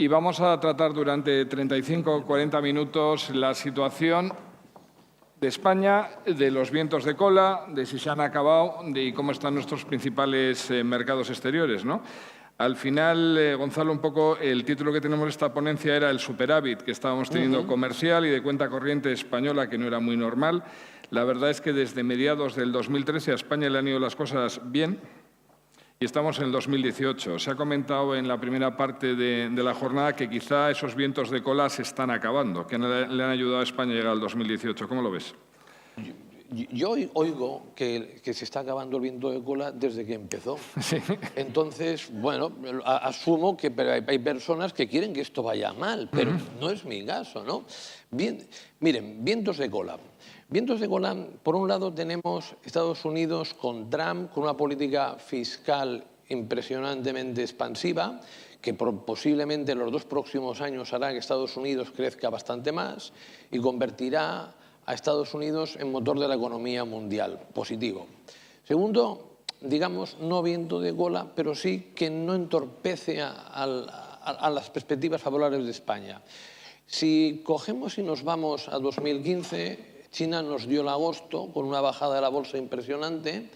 y vamos a tratar durante 35 o 40 minutos la situación de España, de los vientos de cola, de si se han acabado y cómo están nuestros principales mercados exteriores, ¿no? Al final, Gonzalo, un poco el título que tenemos de esta ponencia era el superávit que estábamos teniendo comercial y de cuenta corriente española, que no era muy normal. La verdad es que desde mediados del 2013 a España le han ido las cosas bien y estamos en el 2018. Se ha comentado en la primera parte de la jornada que quizá esos vientos de cola se están acabando, que le han ayudado a España a llegar al 2018. ¿Cómo lo ves? Yo oigo que se está acabando el viento de cola desde que empezó. Sí. Entonces, bueno, asumo que hay personas que quieren que esto vaya mal, pero no es mi caso, ¿no? Bien, miren, vientos de cola. Vientos de cola, por un lado tenemos Estados Unidos con Trump, con una política fiscal impresionantemente expansiva, que posiblemente en los 2 próximos años hará que Estados Unidos crezca bastante más y convertirá a Estados Unidos en motor de la economía mundial, positivo. Segundo, digamos, no viento de cola, pero sí que no entorpece a las perspectivas favorables de España. Si cogemos y nos vamos a 2015, China nos dio el agosto con una bajada de la bolsa impresionante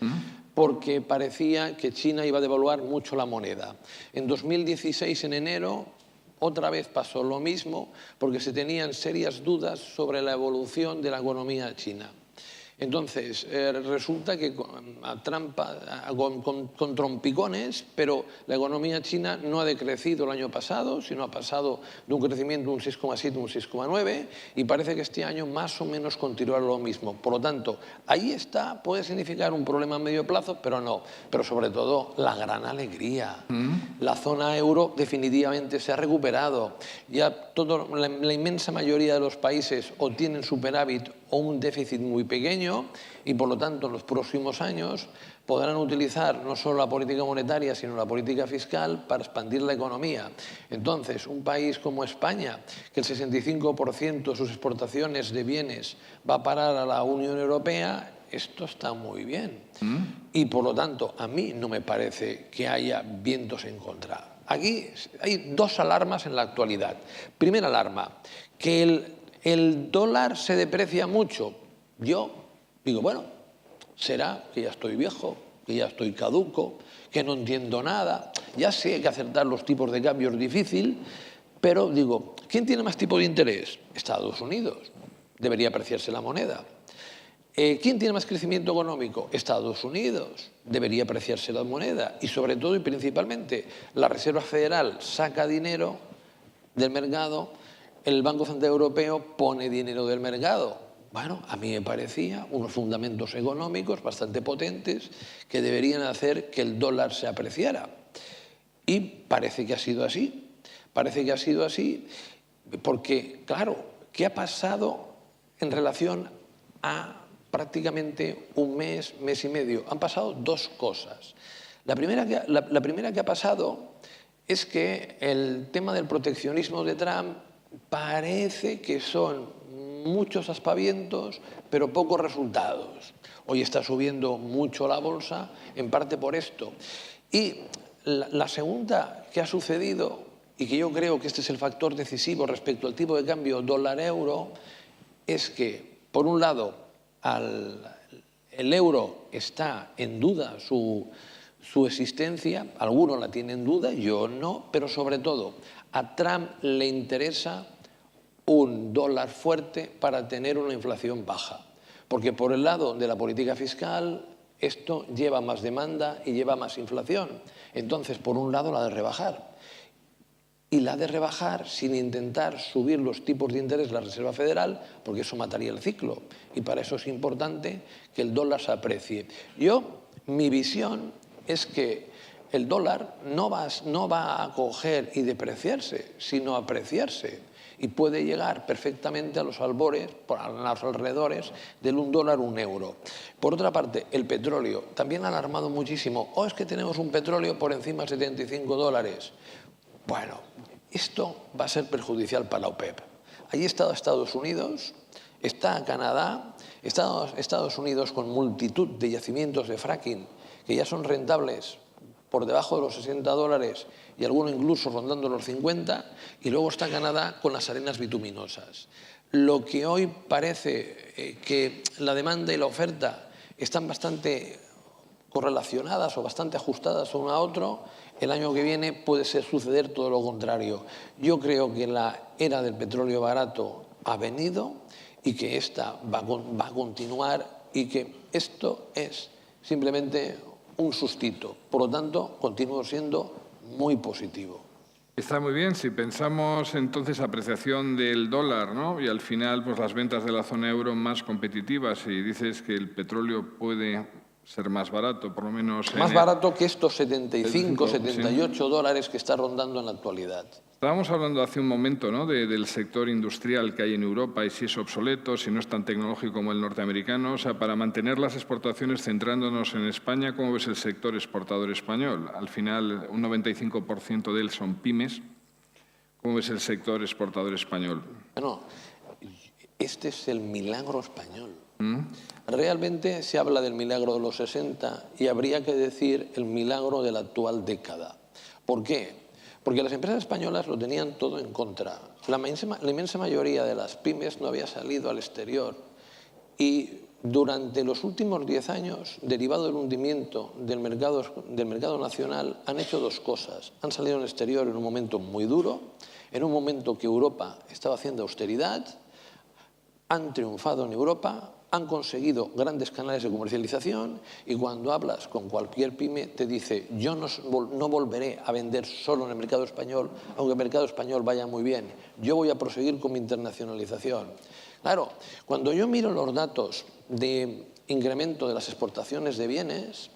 porque parecía que China iba a devaluar mucho la moneda. En 2016, en enero, otra vez pasó lo mismo porque se tenían serias dudas sobre la evolución de la economía china. Entonces, resulta que Trump con trompicones, pero la economía china no ha decrecido el año pasado, sino ha pasado de un crecimiento de un 6,7 a un 6,9 y parece que este año más o menos continuará lo mismo. Por lo tanto, ahí está, puede significar un problema a medio plazo, pero no. Pero sobre todo, la gran alegría. La zona euro definitivamente se ha recuperado. Ya la inmensa mayoría de los países o tienen superávit o un déficit muy pequeño y, por lo tanto, en los próximos años podrán utilizar no solo la política monetaria, sino la política fiscal para expandir la economía. Entonces, un país como España, que el 65% de sus exportaciones de bienes va a parar a la Unión Europea, esto está muy bien. Y, por lo tanto, a mí no me parece que haya vientos en contra. Aquí hay 2 alarmas en la actualidad. Primera alarma, que el dólar se deprecia mucho. Yo digo, bueno, será que ya estoy viejo, que ya estoy caduco, que no entiendo nada. Ya sé que acertar los tipos de cambio es difícil, pero digo, ¿quién tiene más tipo de interés? Estados Unidos. Debería apreciarse la moneda. ¿Quién tiene más crecimiento económico? Estados Unidos. Debería apreciarse la moneda. Y sobre todo y principalmente, la Reserva Federal saca dinero del mercado, el Banco Central Europeo pone dinero del mercado. Bueno, a mí me parecía unos fundamentos económicos bastante potentes que deberían hacer que el dólar se apreciara. Y parece que ha sido así. Parece que ha sido así porque, claro, ¿qué ha pasado en relación a prácticamente un mes, mes y medio? Han pasado 2 cosas. La primera que ha pasado es que el tema del proteccionismo de Trump parece que son muchos aspavientos, pero pocos resultados. Hoy está subiendo mucho la bolsa, en parte por esto. Y la segunda que ha sucedido, y que yo creo que este es el factor decisivo respecto al tipo de cambio dólar-euro, es que, por un lado, el euro está en duda su existencia, algunos la tienen en duda, yo no, pero sobre todo a Trump le interesa un dólar fuerte para tener una inflación baja. Porque por el lado de la política fiscal, esto lleva más demanda y lleva más inflación. Entonces, por un lado, la de rebajar. Y la de rebajar sin intentar subir los tipos de interés de la Reserva Federal, porque eso mataría el ciclo. Y para eso es importante que el dólar se aprecie. Mi visión es que el dólar no va a coger y depreciarse, sino apreciarse. Y puede llegar perfectamente a los albores, a los alrededores del $1, €1. Por otra parte, el petróleo también ha alarmado muchísimo. Es que tenemos un petróleo por encima de $75. Bueno, esto va a ser perjudicial para la OPEP. Allí está Estados Unidos, está Canadá, está Estados Unidos con multitud de yacimientos de fracking que ya son rentables por debajo de los $60 y alguno incluso rondando los 50, y luego está Canadá con las arenas bituminosas. Lo que hoy parece que la demanda y la oferta están bastante correlacionadas o bastante ajustadas uno a otro, el año que viene puede suceder todo lo contrario. Yo creo que la era del petróleo barato ha venido y que esta va a continuar y que esto es simplemente un sustito. Por lo tanto, continúo siendo muy positivo. Está muy bien. Si pensamos entonces apreciación del dólar, ¿no? Y al final pues las ventas de la zona euro más competitivas, y dices que el petróleo puede ser más barato, por lo menos... Más barato que estos 75, 78 sí, dólares que está rondando en la actualidad. Estábamos hablando hace un momento, ¿no?, del sector industrial que hay en Europa y si es obsoleto, si no es tan tecnológico como el norteamericano. O sea, para mantener las exportaciones, centrándonos en España, ¿cómo ves el sector exportador español? Al final, un 95% de él son pymes. ¿Cómo ves el sector exportador español? Bueno, este es el milagro español. Realmente se habla del milagro de los 60 y habría que decir el milagro de la actual década. ¿Por qué? Porque las empresas españolas lo tenían todo en contra. La inmensa mayoría de las pymes no había salido al exterior y durante los últimos 10 años, derivado del hundimiento del mercado nacional, han hecho dos cosas. Han salido al exterior en un momento muy duro, en un momento que Europa estaba haciendo austeridad, han triunfado en Europa, han conseguido grandes canales de comercialización y cuando hablas con cualquier pyme te dice yo no volveré a vender solo en el mercado español, aunque el mercado español vaya muy bien, yo voy a proseguir con mi internacionalización. Claro, cuando yo miro los datos de incremento de las exportaciones de bienes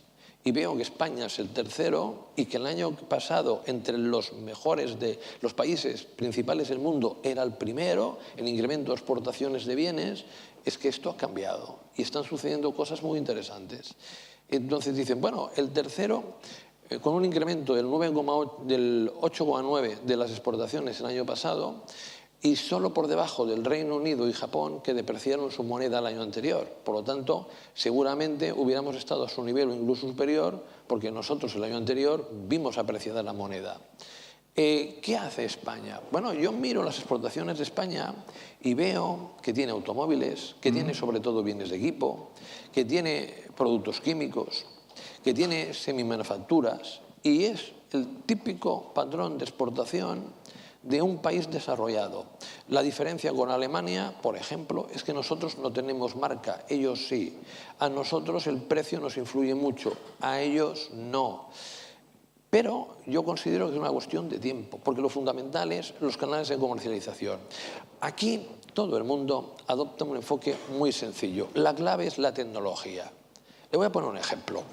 y veo que España es el tercero y que el año pasado entre los mejores de los países principales del mundo era el primero en incremento de exportaciones de bienes, es que esto ha cambiado y están sucediendo cosas muy interesantes. Entonces dicen, bueno, el tercero, con un incremento del 8,9% de las exportaciones el año pasado y solo por debajo del Reino Unido y Japón, que depreciaron su moneda el año anterior. Por lo tanto, seguramente hubiéramos estado a su nivel o incluso superior, porque nosotros el año anterior vimos apreciada la moneda. ¿Qué hace España? Bueno, yo miro las exportaciones de España y veo que tiene automóviles, que tiene sobre todo bienes de equipo, que tiene productos químicos, que tiene semimanufacturas y es el típico patrón de exportación de un país desarrollado. La diferencia con Alemania, por ejemplo, es que nosotros no tenemos marca, ellos sí. A nosotros el precio nos influye mucho, a ellos no. Pero yo considero que es una cuestión de tiempo, porque lo fundamental es los canales de comercialización. Aquí todo el mundo adopta un enfoque muy sencillo. La clave es la tecnología. Le voy a poner un ejemplo.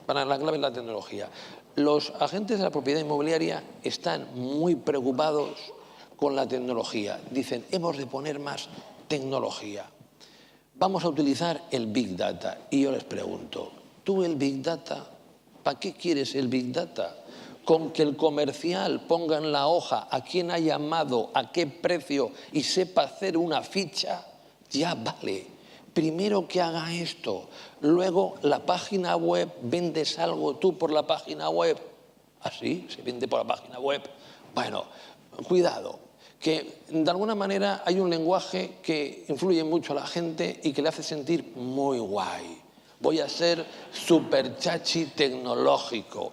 La clave es la tecnología. Los agentes de la propiedad inmobiliaria están muy preocupados con la tecnología. Dicen, hemos de poner más tecnología. Vamos a utilizar el Big Data. Y yo les pregunto, ¿tú el Big Data? ¿Para qué quieres el Big Data? Con que el comercial ponga en la hoja a quién ha llamado, a qué precio y sepa hacer una ficha, ya vale. Primero que haga esto, luego la página web, vendes algo tú por la página web. ¿Ah, sí? ¿Se vende por la página web? Bueno, cuidado, que de alguna manera hay un lenguaje que influye mucho a la gente y que le hace sentir muy guay. Voy a ser súper chachi tecnológico.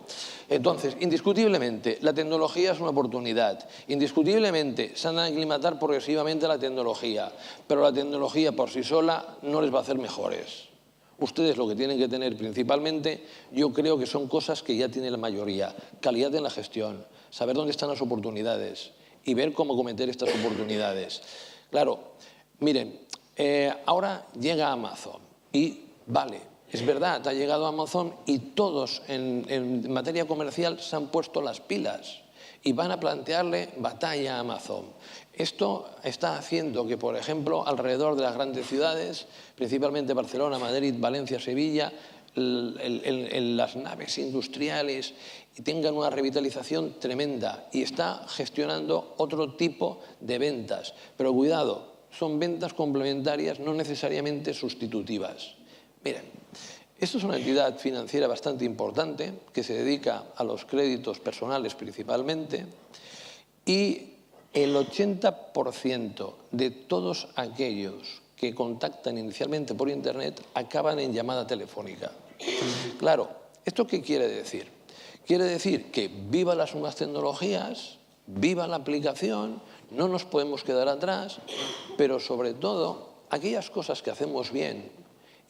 Entonces, indiscutiblemente, la tecnología es una oportunidad. Indiscutiblemente, se han de aclimatar progresivamente a la tecnología. Pero la tecnología por sí sola no les va a hacer mejores. Ustedes lo que tienen que tener principalmente, yo creo que son cosas que ya tiene la mayoría. Calidad en la gestión, saber dónde están las oportunidades y ver cómo cometer estas oportunidades. Claro, miren, ahora llega Amazon y vale. Es verdad, ha llegado Amazon y todos en materia comercial se han puesto las pilas y van a plantearle batalla a Amazon. Esto está haciendo que, por ejemplo, alrededor de las grandes ciudades, principalmente Barcelona, Madrid, Valencia, Sevilla, las naves industriales tengan una revitalización tremenda y está gestionando otro tipo de ventas. Pero cuidado, son ventas complementarias, no necesariamente sustitutivas. Miren, Esto es una entidad financiera bastante importante que se dedica a los créditos personales principalmente, y el 80% de todos aquellos que contactan inicialmente por Internet acaban en llamada telefónica. Claro, ¿esto qué quiere decir? Quiere decir que viva las nuevas tecnologías, viva la aplicación, no nos podemos quedar atrás, pero sobre todo aquellas cosas que hacemos bien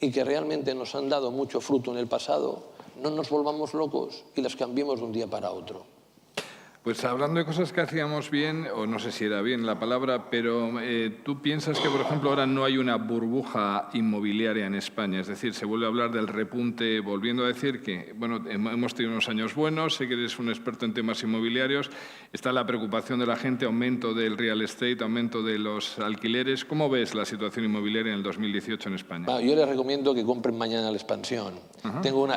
y que realmente nos han dado mucho fruto en el pasado, no nos volvamos locos y las cambiemos de un día para otro. Pues hablando de cosas que hacíamos bien, o no sé si era bien la palabra, pero ¿tú piensas que, por ejemplo, ahora no hay una burbuja inmobiliaria en España? Es decir, se vuelve a hablar del repunte, volviendo a decir que, bueno, hemos tenido unos años buenos, sé que eres un experto en temas inmobiliarios, está la preocupación de la gente, aumento del real estate, aumento de los alquileres. ¿Cómo ves la situación inmobiliaria en el 2018 en España? Yo les recomiendo que compren mañana la Expansión. Tengo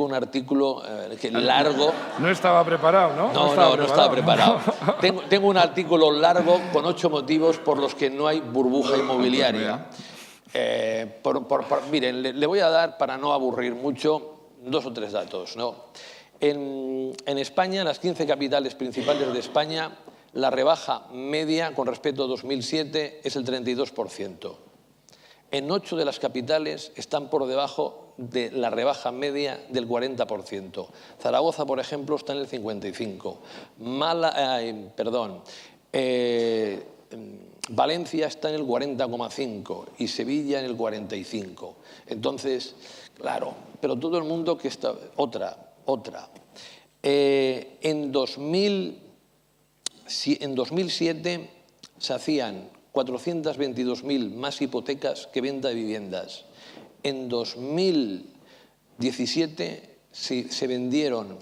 un artículo largo. No estaba preparado, ¿no? No estaba preparado. Tengo un artículo largo con 8 motivos por los que no hay burbuja inmobiliaria. Miren, le voy a dar, para no aburrir mucho, 2 o 3 datos, ¿no? En España, en las 15 capitales principales de España, la rebaja media con respecto a 2007 es el 32%. En 8 de las capitales están por debajo de la rebaja media del 40%. Zaragoza, por ejemplo, está en el 55%. Valencia está en el 40,5% y Sevilla en el 45%. Entonces, claro, pero todo el mundo que está... Otra. En 2007 se hacían 422.000 más hipotecas que venta de viviendas. En 2017 se vendieron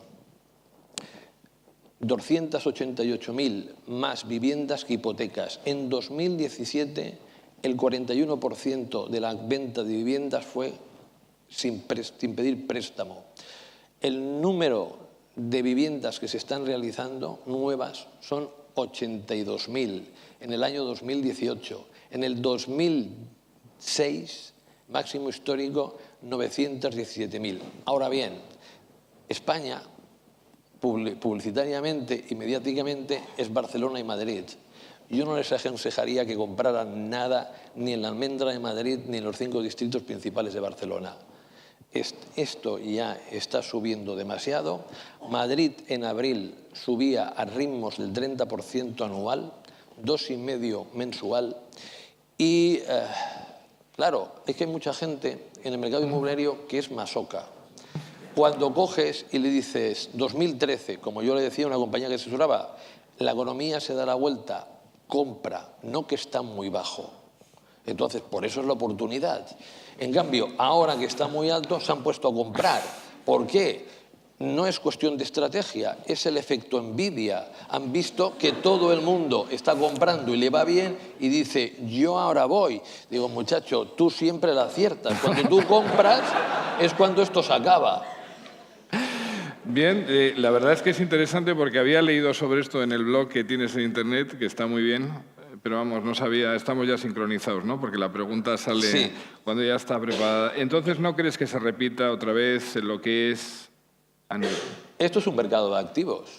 288.000 más viviendas que hipotecas. En 2017 el 41% de la venta de viviendas fue sin pedir préstamo. El número de viviendas que se están realizando nuevas son 82.000 en el año 2018. En el 2006, máximo histórico, 917.000. Ahora bien, España, publicitariamente y mediáticamente, es Barcelona y Madrid. Yo no les aconsejaría que compraran nada ni en la Almendra de Madrid ni en los 5 distritos principales de Barcelona. Esto ya está subiendo demasiado. Madrid en abril subía a ritmos del 30% anual, 2,5% mensual. Y claro, es que hay mucha gente en el mercado inmobiliario que es masoca. Cuando coges y le dices 2013, como yo le decía a una compañía que asesoraba, la economía se da la vuelta, compra, no que está muy bajo. Entonces, por eso es la oportunidad. En cambio, ahora que está muy alto, se han puesto a comprar. ¿Por qué? No es cuestión de estrategia, es el efecto envidia. Han visto que todo el mundo está comprando y le va bien y dice, yo ahora voy. Digo, muchacho, tú siempre la aciertas. Cuando tú compras es cuando esto se acaba. Bien, la verdad es que es interesante porque había leído sobre esto en el blog que tienes en Internet, que está muy bien. Pero vamos, no sabía, estamos ya sincronizados, ¿no? Porque la pregunta sale cuando ya está preparada. Entonces, ¿no crees que se repita otra vez lo que es...? Esto es un mercado de activos.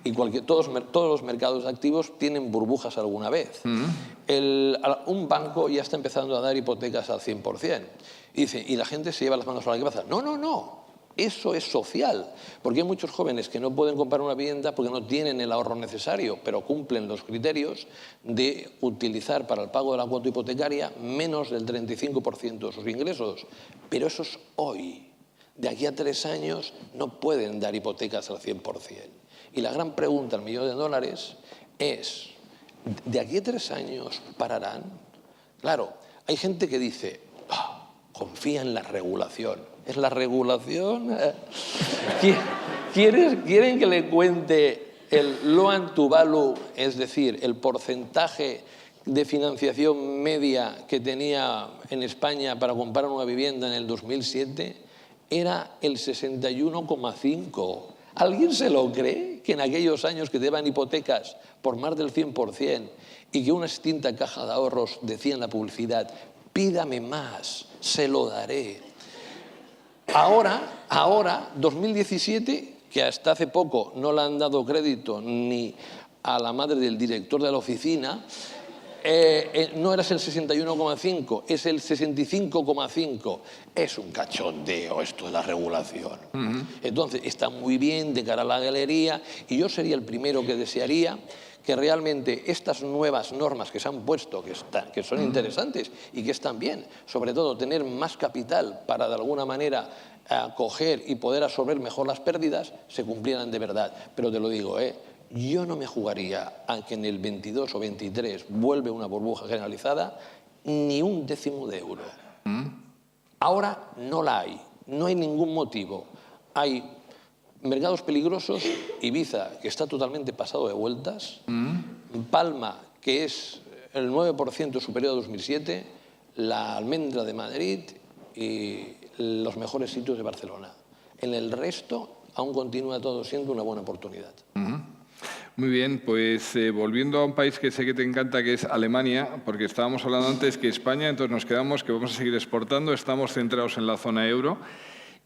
Y todos los mercados de activos tienen burbujas alguna vez. Un banco ya está empezando a dar hipotecas al 100%. Y la gente se lleva las manos a la cabeza. No. Eso es social, porque hay muchos jóvenes que no pueden comprar una vivienda porque no tienen el ahorro necesario, pero cumplen los criterios de utilizar para el pago de la cuota hipotecaria menos del 35% de sus ingresos. Pero eso es hoy. De aquí a 3 años no pueden dar hipotecas al 100%. Y la gran pregunta al $1.000.000 es, ¿de aquí a 3 años pararán? Claro, hay gente que dice, confía en la regulación. ¿Es la regulación? ¿Quieren que le cuente el loan to value, es decir, el porcentaje de financiación media que tenía en España para comprar una vivienda en el 2007? Era el 61,5%. ¿Alguien se lo cree? Que en aquellos años que te daban hipotecas por más del 100% y que una extinta caja de ahorros decía en la publicidad, pídame más, se lo daré. Ahora, 2017, que hasta hace poco no le han dado crédito ni a la madre del director de la oficina, no eras el 61,5, es el 65,5. Es un cachondeo esto de la regulación. Entonces, está muy bien de cara a la galería y yo sería el primero que desearía que realmente estas nuevas normas que se han puesto, que son interesantes y que están bien, sobre todo tener más capital para de alguna manera acoger y poder absorber mejor las pérdidas, se cumplieran de verdad. Pero te lo digo, yo no me jugaría a que en el 22 o 23 vuelve una burbuja generalizada ni un décimo de euro. Ahora no la hay, no hay ningún motivo. Hay mercados peligrosos, Ibiza, que está totalmente pasado de vueltas, Palma, que es el 9% superior a 2007, la Almendra de Madrid y los mejores sitios de Barcelona. En el resto aún continúa todo siendo una buena oportunidad. Muy bien, pues volviendo a un país que sé que te encanta, que es Alemania, porque estábamos hablando antes que España, entonces nos quedamos que vamos a seguir exportando, estamos centrados en la zona euro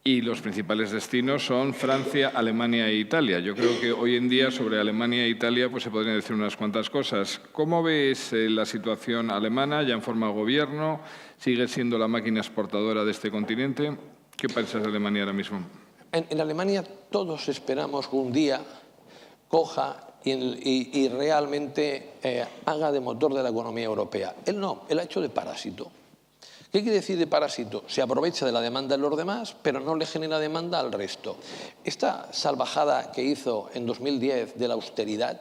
y los principales destinos son Francia, Alemania e Italia. Yo creo que hoy en día sobre Alemania e Italia pues se podrían decir unas cuantas cosas. ¿Cómo ves la situación alemana ya en forma de gobierno? ¿Sigue siendo la máquina exportadora de este continente? ¿Qué piensas de Alemania ahora mismo? En Alemania todos esperamos que un día coja y realmente haga de motor de la economía europea. Él no, él ha hecho de parásito. ¿Qué quiere decir de parásito? Se aprovecha de la demanda de los demás, pero no le genera demanda al resto. Esta salvajada que hizo en 2010 de la austeridad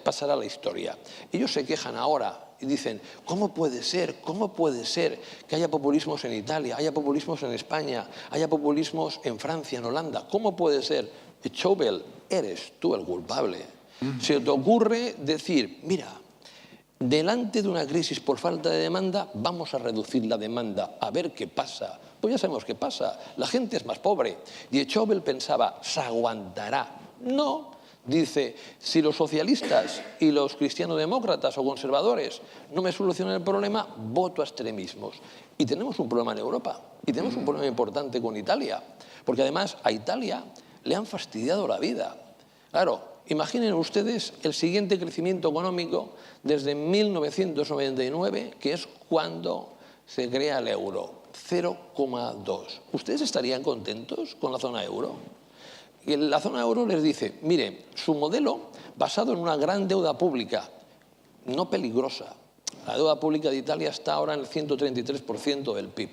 pasará a la historia. Ellos se quejan ahora y dicen, ¿cómo puede ser que haya populismos en Italia, haya populismos en España, haya populismos en Francia, en Holanda? ¿Cómo puede ser? Schäuble, eres tú el culpable. Se te ocurre decir, mira, delante de una crisis por falta de demanda, vamos a reducir la demanda, a ver qué pasa. Pues ya sabemos qué pasa, la gente es más pobre. Y Schäuble pensaba, se aguantará. No, dice, si los socialistas y los cristianodemócratas o conservadores no me solucionan el problema, voto a extremismos. Y tenemos un problema en Europa, y tenemos un problema importante con Italia, porque además a Italia le han fastidiado la vida. Claro, imaginen ustedes el siguiente crecimiento económico desde 1999, que es cuando se crea el euro, 0,2. ¿Ustedes estarían contentos con la zona euro? Y la zona euro les dice, mire, su modelo basado en una gran deuda pública, no peligrosa. La deuda pública de Italia está ahora en el 133% del PIB,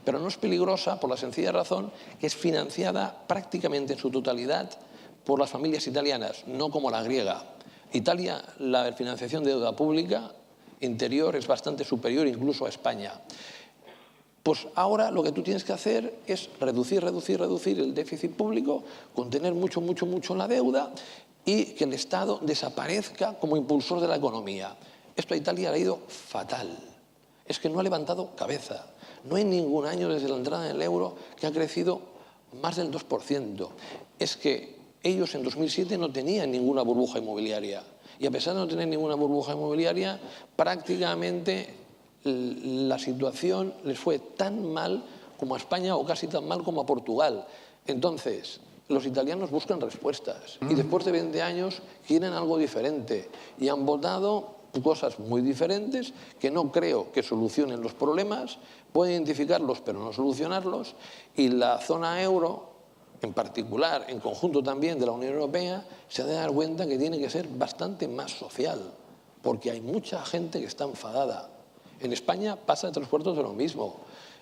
pero no es peligrosa por la sencilla razón que es financiada prácticamente en su totalidad por las familias italianas, no como la griega. Italia, la financiación de deuda pública interior es bastante superior incluso a España. Pues ahora lo que tú tienes que hacer es reducir el déficit público, contener mucho la deuda y que el Estado desaparezca como impulsor de la economía. Esto a Italia le ha ido fatal. Es que no ha levantado cabeza. No hay ningún año desde la entrada en el euro que ha crecido más del 2%. Es que ellos en 2007 no tenían ninguna burbuja inmobiliaria. Y a pesar de no tener ninguna burbuja inmobiliaria, prácticamente la situación les fue tan mal como a España o casi tan mal como a Portugal. Entonces, los italianos buscan respuestas y después de 20 años quieren algo diferente y han votado cosas muy diferentes que no creo que solucionen los problemas, pueden identificarlos pero no solucionarlos, y la zona euro, en particular, en conjunto también de la Unión Europea, se ha de dar cuenta que tiene que ser bastante más social, porque hay mucha gente que está enfadada. En España pasa de 3 cuartos de lo mismo.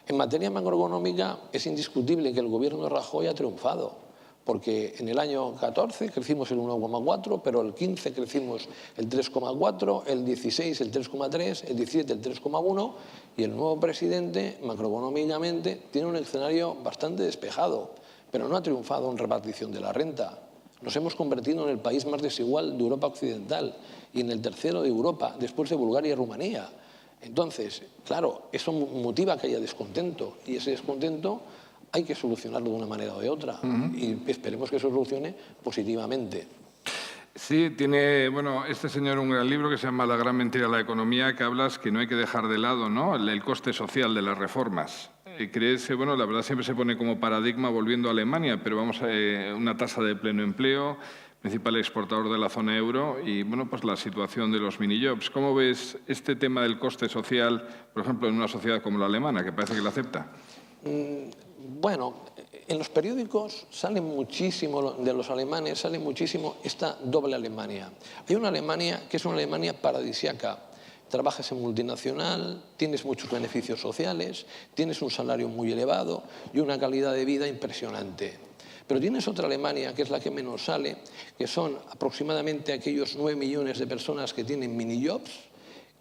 En materia macroeconómica es indiscutible que el gobierno de Rajoy ha triunfado, porque en el año 14 crecimos el 1,4, pero el 15 crecimos el 3,4, el 16 el 3,3, el 17 el 3,1, y el nuevo presidente macroeconómicamente tiene un escenario bastante despejado, pero no ha triunfado en repartición de la renta. Nos hemos convertido en el país más desigual de Europa Occidental y en el tercero de Europa, después de Bulgaria y Rumanía. Entonces, claro, eso motiva que haya descontento, y ese descontento hay que solucionarlo de una manera o de otra, y esperemos que eso solucione positivamente. Sí, tiene, bueno, este señor un gran libro que se llama La gran mentira de la economía, que hablas que no hay que dejar de lado, ¿no?, el coste social de las reformas. ¿crees? Bueno, la verdad siempre se pone como paradigma volviendo a Alemania, pero vamos a una tasa de pleno empleo, principal exportador de la zona euro y, bueno, pues la situación de los minijobs. ¿Cómo ves este tema del coste social, por ejemplo, en una sociedad como la alemana, que parece que lo acepta? Bueno, en los periódicos sale muchísimo, de los alemanes, sale muchísimo esta doble Alemania. Hay una Alemania que es una Alemania paradisíaca. Trabajas en multinacional, tienes muchos beneficios sociales, tienes un salario muy elevado y una calidad de vida impresionante. Pero tienes otra Alemania, que es la que menos sale, que son aproximadamente aquellos 9 millones de personas que tienen minijobs,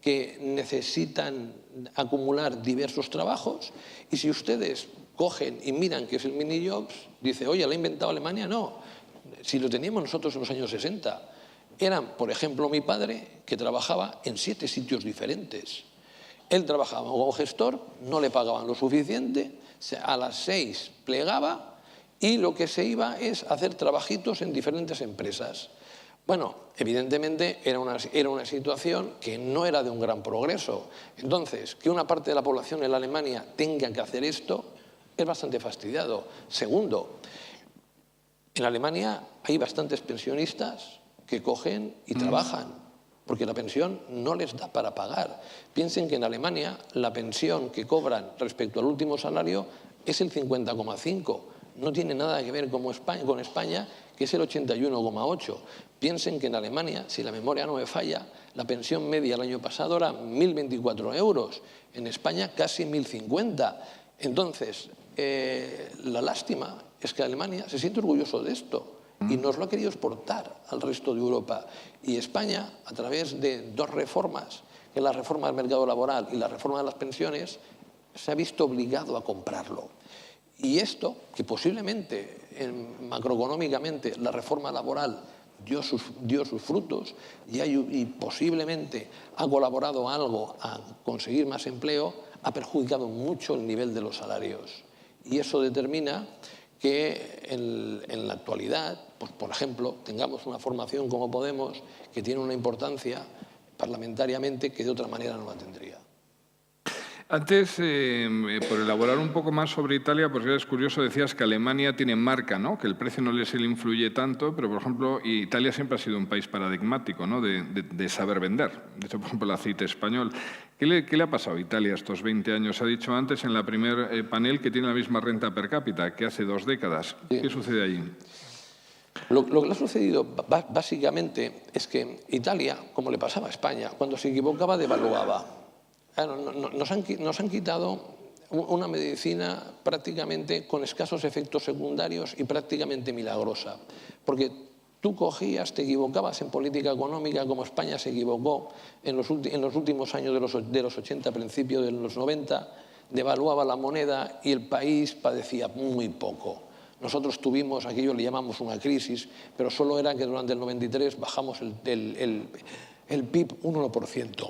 que necesitan acumular diversos trabajos, y si ustedes cogen y miran qué es el minijobs, dice, oye, ¿lo ha inventado Alemania? No, si lo teníamos nosotros en los años 60. Eran, por ejemplo, mi padre, que trabajaba en 7 sitios diferentes. Él trabajaba como gestor, no le pagaban lo suficiente, a las 6 plegaba y lo que se iba es hacer trabajitos en diferentes empresas. Bueno, evidentemente era una situación que no era de un gran progreso. Entonces, que una parte de la población en Alemania tenga que hacer esto es bastante fastidiado. Segundo, en Alemania hay bastantes pensionistas que cogen y trabajan, porque la pensión no les da para pagar. Piensen que en Alemania la pensión que cobran respecto al último salario es el 50,5%. No tiene nada que ver con España, que es el 81,8%. Piensen que en Alemania, si la memoria no me falla, la pensión media el año pasado era 1.024 euros. En España casi 1.050. Entonces, la lástima es que Alemania se siente orgulloso de esto y nos lo ha querido exportar al resto de Europa. Y España, a través de 2 reformas, que es la reforma del mercado laboral y la reforma de las pensiones, se ha visto obligado a comprarlo. Y esto, que posiblemente macroeconómicamente la reforma laboral dio sus frutos y posiblemente ha colaborado algo a conseguir más empleo, ha perjudicado mucho el nivel de los salarios. Y eso determina que en la actualidad, pues, por ejemplo, tengamos una formación como Podemos que tiene una importancia parlamentariamente que de otra manera no la tendría. Antes, por elaborar un poco más sobre Italia, pues es curioso, decías que Alemania tiene marca, ¿no? Que el precio no les influye tanto, pero, por ejemplo, Italia siempre ha sido un país paradigmático, ¿no? de saber vender. De hecho, por ejemplo, el aceite español. ¿Qué le ha pasado a Italia estos 20 años? Se ha dicho antes en la primer panel que tiene la misma renta per cápita que hace 2 décadas. Sí. ¿Qué sucede allí? Lo que le ha sucedido básicamente es que Italia, como le pasaba a España, cuando se equivocaba devaluaba. Nos han quitado una medicina prácticamente con escasos efectos secundarios y prácticamente milagrosa. Porque tú cogías, te equivocabas en política económica, como España se equivocó en los últimos años de los 80, principios de los 90, devaluaba la moneda y el país padecía muy poco. Nosotros tuvimos, aquello le llamamos una crisis, pero solo era que durante el 93 bajamos el PIB un 1%.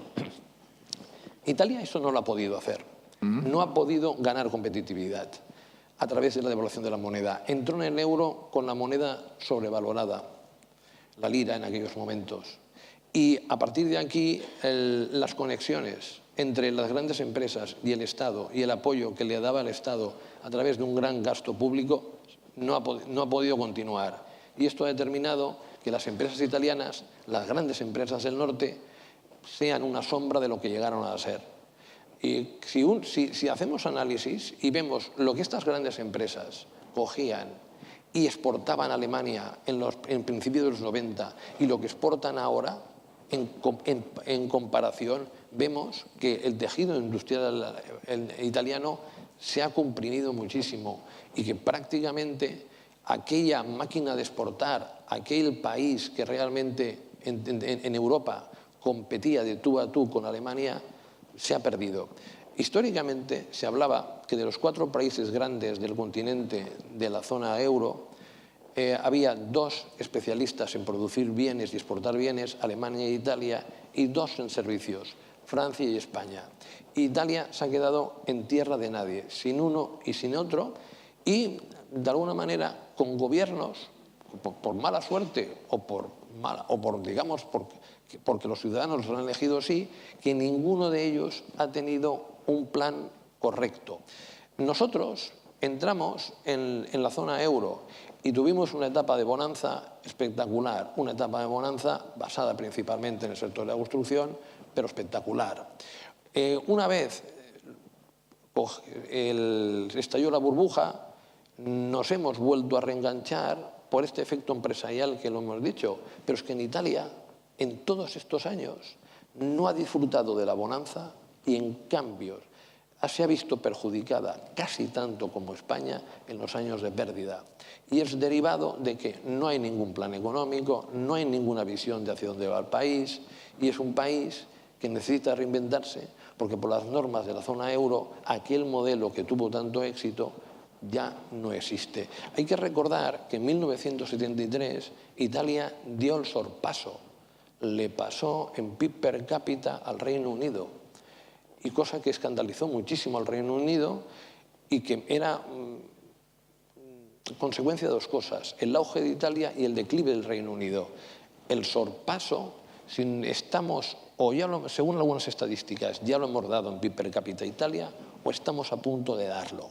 Italia eso no lo ha podido hacer. No ha podido ganar competitividad a través de la devaluación de la moneda. Entró en el euro con la moneda sobrevalorada, la lira en aquellos momentos. Y a partir de aquí, las conexiones entre las grandes empresas y el Estado y el apoyo que le daba el Estado a través de un gran gasto público no ha podido continuar. Y esto ha determinado que las empresas italianas, las grandes empresas del norte, sean una sombra de lo que llegaron a ser. Y si hacemos análisis y vemos lo que estas grandes empresas cogían y exportaban a Alemania en principios de los 90 y lo que exportan ahora, en comparación, vemos que el tejido industrial italiano se ha comprimido muchísimo y que prácticamente aquella máquina de exportar, aquel país que realmente en Europa competía de tú a tú con Alemania, se ha perdido. Históricamente se hablaba que de los 4 países grandes del continente de la zona euro, había 2 especialistas en producir bienes y exportar bienes, Alemania e Italia, y 2 en servicios, Francia y España. Italia se ha quedado en tierra de nadie, sin uno y sin otro, y de alguna manera con gobiernos, por mala suerte digamos, porque los ciudadanos los han elegido así, que ninguno de ellos ha tenido un plan correcto. nosotros entramos en la zona euro y tuvimos una etapa de bonanza espectacular, una etapa de bonanza basada principalmente en el sector de la construcción, pero espectacular. Una vez estalló la burbuja, nos hemos vuelto a reenganchar por este efecto empresarial que lo hemos dicho, pero es que en Italia, en todos estos años, no ha disfrutado de la bonanza y, en cambio, se ha visto perjudicada casi tanto como España en los años de pérdida. Y es derivado de que no hay ningún plan económico, no hay ninguna visión de hacia dónde va el país, y es un país que necesita reinventarse porque por las normas de la zona euro aquel modelo que tuvo tanto éxito ya no existe. Hay que recordar que en 1973 Italia dio el sorpaso, le pasó en PIB per cápita al Reino Unido, y cosa que escandalizó muchísimo al Reino Unido y que era consecuencia de dos cosas: el auge de Italia y el declive del Reino Unido. El sorpaso, estamos, según algunas estadísticas, ya lo hemos dado en PIB per cápita Italia, o estamos a punto de darlo.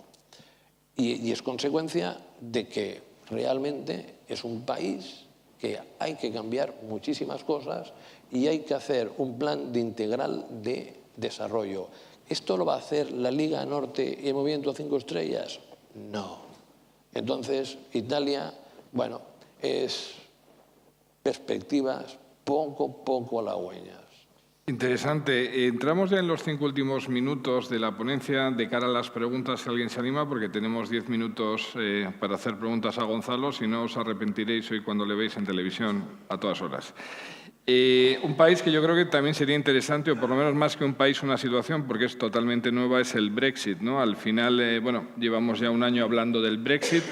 Y es consecuencia de que realmente es un país que hay que cambiar muchísimas cosas y hay que hacer un plan de integral de desarrollo. ¿Esto lo va a hacer la Liga Norte y el Movimiento 5 Estrellas? No. Entonces, Italia, bueno, es perspectivas poco halagüeñas. Interesante. Entramos ya en los 5 últimos minutos de la ponencia de cara a las preguntas, si alguien se anima, porque tenemos 10 minutos para hacer preguntas a Gonzalo. Si no, os arrepentiréis hoy cuando le veis en televisión a todas horas. Un país que yo creo que también sería interesante, o por lo menos más que un país, una situación, porque es totalmente nueva, es el Brexit, ¿no? Al final, bueno, llevamos ya un año hablando del Brexit.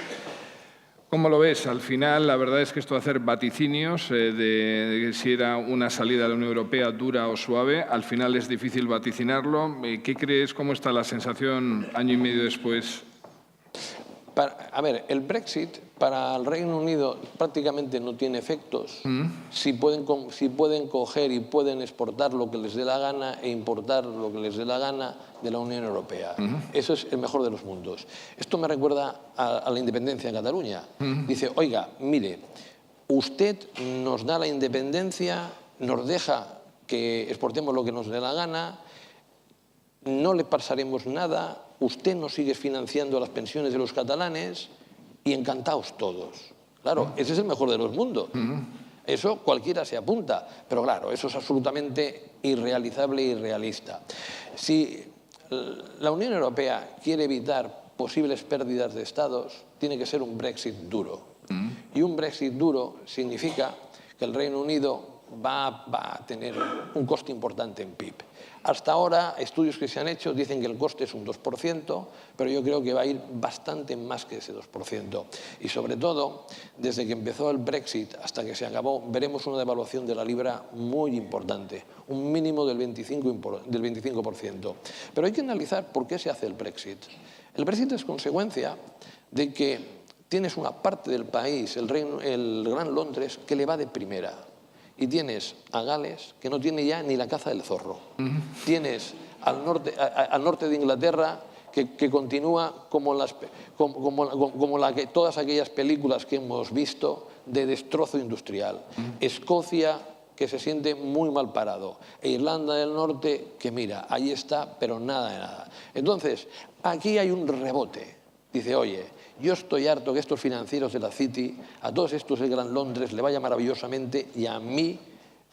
¿Cómo lo ves? Al final, la verdad es que esto de hacer vaticinios de si era una salida de la Unión Europea dura o suave, al final es difícil vaticinarlo. ¿Qué crees? ¿Cómo está la sensación año y medio después? A ver, el Brexit para el Reino Unido prácticamente no tiene efectos. Si pueden coger y pueden exportar lo que les dé la gana e importar lo que les dé la gana de la Unión Europea. Eso es el mejor de los mundos. Esto me recuerda a la independencia de Cataluña. Dice, oiga, mire, usted nos da la independencia, nos deja que exportemos lo que nos dé la gana, no le pasaremos nada, usted nos sigue financiando las pensiones de los catalanes y encantados todos. Claro, ese es el mejor de los mundos. Eso cualquiera se apunta, pero claro, eso es absolutamente irrealizable e irrealista. Si la Unión Europea quiere evitar posibles pérdidas de estados, tiene que ser un Brexit duro. Y un Brexit duro significa que el Reino Unido va a tener un coste importante en PIB. Hasta ahora, estudios que se han hecho dicen que el coste es un 2%, pero yo creo que va a ir bastante más que ese 2%. Y sobre todo, desde que empezó el Brexit hasta que se acabó, veremos una devaluación de la libra muy importante, un mínimo del 25%. Pero hay que analizar por qué se hace el Brexit. El Brexit es consecuencia de que tienes una parte del país, el Gran Londres, que le va de primera. Y tienes a Gales, que no tiene ya ni la caza del zorro. Tienes al norte de Inglaterra, que continúa como todas aquellas películas que hemos visto de destrozo industrial. Escocia, que se siente muy mal parado. E Irlanda del Norte, que mira, ahí está, pero nada de nada. Entonces, aquí hay un rebote. Dice, oye, yo estoy harto que estos financieros de la City, a todos estos del Gran Londres, le vaya maravillosamente y a mí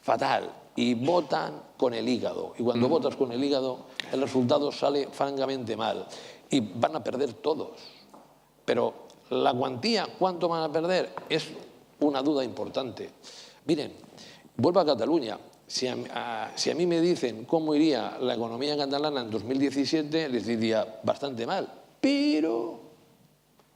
fatal. Y votan con el hígado. Y cuando votas con el hígado, el resultado sale francamente mal. Y van a perder todos. Pero la cuantía, ¿cuánto van a perder? Es una duda importante. Miren, vuelvo a Cataluña. Si a mí me dicen cómo iría la economía catalana en 2017, les diría bastante mal. Pero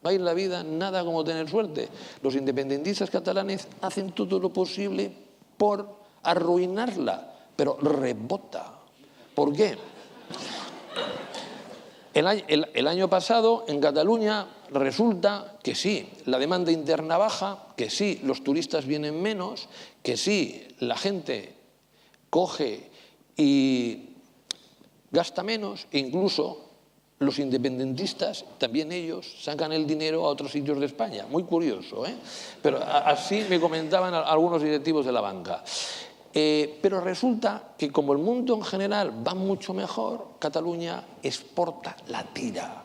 va a ir la vida nada como tener suerte. Los independentistas catalanes hacen todo lo posible por arruinarla, pero rebota. ¿Por qué? El año pasado en Cataluña resulta que sí, la demanda interna baja, que sí, los turistas vienen menos, que sí, la gente coge y gasta menos, e incluso los independentistas, también ellos, sacan el dinero a otros sitios de España. Muy curioso, ¿eh? Pero así me comentaban algunos directivos de la banca. Pero resulta que como el mundo en general va mucho mejor, Cataluña exporta la tira.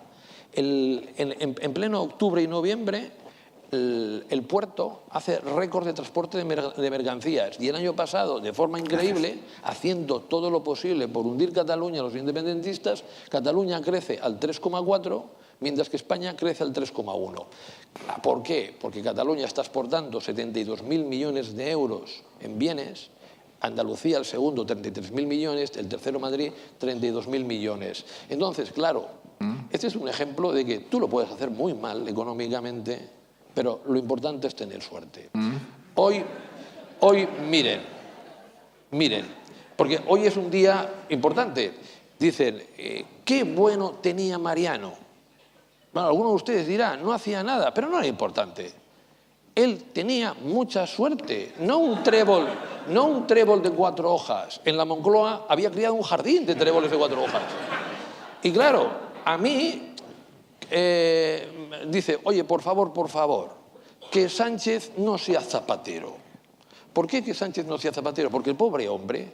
En pleno octubre y noviembre, el puerto hace récord de transporte de mercancías. Y el año pasado, de forma increíble, haciendo todo lo posible por hundir Cataluña a los independentistas, Cataluña crece al 3,4, mientras que España crece al 3,1. ¿Por qué? Porque Cataluña está exportando 72.000 millones de euros en bienes, Andalucía el segundo 33.000 millones, el tercero Madrid 32.000 millones. Entonces, claro, este es un ejemplo de que tú lo puedes hacer muy mal económicamente, pero lo importante es tener suerte. Hoy miren, porque hoy es un día importante. Dicen, qué bueno tenía Mariano. Bueno, algunos de ustedes dirán, no hacía nada, pero no era importante. Él tenía mucha suerte, no un trébol de 4 hojas. En la Moncloa había criado un jardín de tréboles de 4 hojas. Y claro, a mí dice, oye, por favor, que Sánchez no sea Zapatero. ¿Por qué que Sánchez no sea Zapatero? Porque el pobre hombre,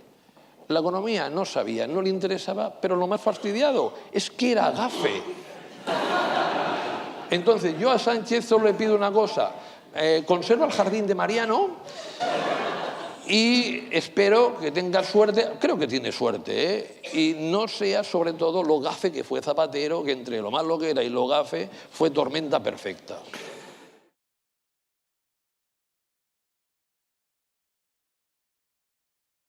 la economía no sabía, no le interesaba, pero lo más fastidiado es que era gafe. Entonces, yo a Sánchez solo le pido una cosa, conserva el jardín de Mariano y espero que tenga suerte, creo que tiene suerte, y no sea sobre todo lo gafe que fue Zapatero, que entre lo malo que era y lo gafe fue tormenta perfecta.